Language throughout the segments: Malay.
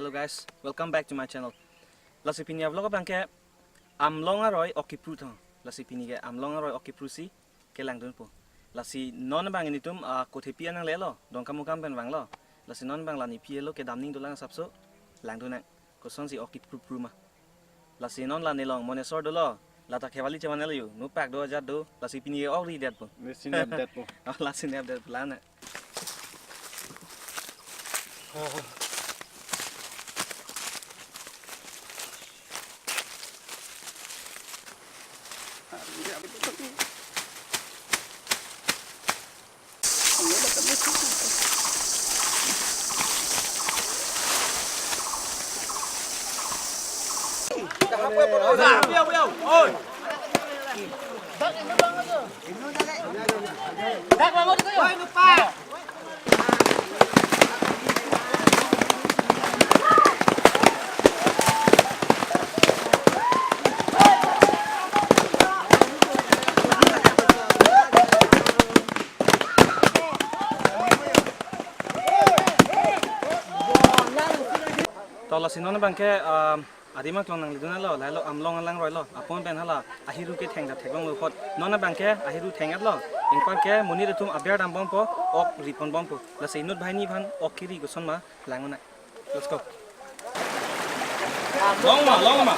Hello guys, welcome back to my channel. Lasipini vlog bangke amlonga roy okipru thong. Lasipini ke amlonga roy okipru si ke langdun po. Lasi non bang ini tum kothepi anang lelo dong kamu kam pen bang lo. Lasi non bang lani pielo ke damning dolang sapso langdun nak koson si okipru pru ma. Lasi non lani long monesor dolo. Lata kewali cuman elu nupak 2002 lasipini ke ori dead po. Mesin update po. Lasi ne update pelana. Tolak sinon bangke adima klong nang liduna lo lailo amlong alang roy lo apon pen hala ahiru ke theng da thekong lo khot nona bangke ahiru thengat lo ingkon ke muni retum abiar dam bom po ok ripon bom po la seinut bhai ni bhan ok kiri goson ma langona let's go long ma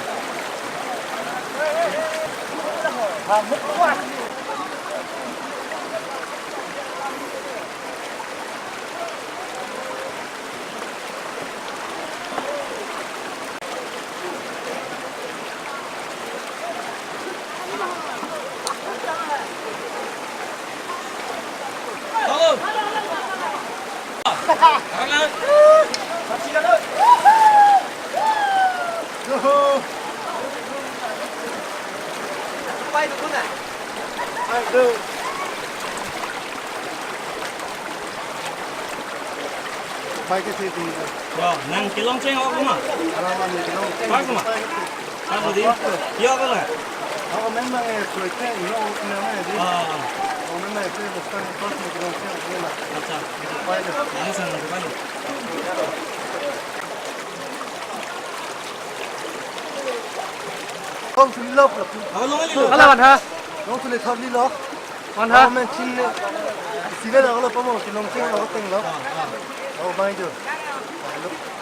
Bay cái gì Wow, nang kilong cheng ok ma. alaman ni no. Pak ma. Pak di. Yo ka la. Ako memang proyek ini orang nama ini. Ako memang itu bukan kos migrasi ini lah. Acha. Bay le. Ani san ko bani. Không xử lý lốc là Aw long ali lo. Hala man ha. không xử lý thọt lý lốc. Man ha. Mình chỉ xử lý là có một cái nông trường là có tiền lốc. Ô bay được.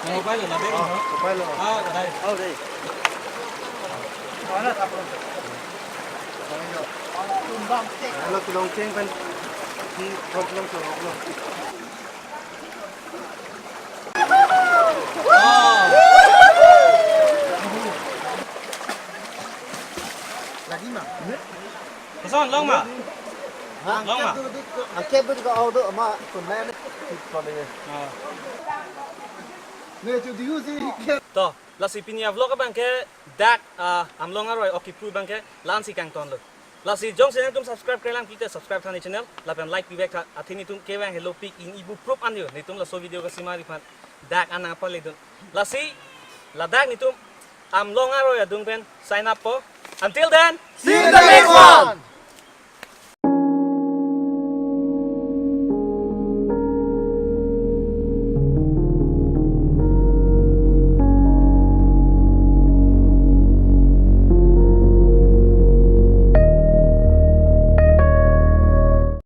Mo bai lo la be ko. Bay le. Da dai. đây. Đó là tập luôn. Là cái nông trường bên thì thọt nông trường luôn. Lagi mah? Koson long ma. Long ma. Ang kebel ko auto ama kunna ni pale. Ne tu diu si ke. To, lasipini vlog bangke dak amlong roy okipru bangke lan si kang ton lo. Lasi jong channel tum subscribe krelang kita subscribe thani channel lapen like pibek athini tum kewang hello pic in ibu proof anyo ni tum la so video ka simari phan dak ana pa le dun. Lasi ladak ni tum amlong roy adung pen sign up po. Until then, See you in the next one.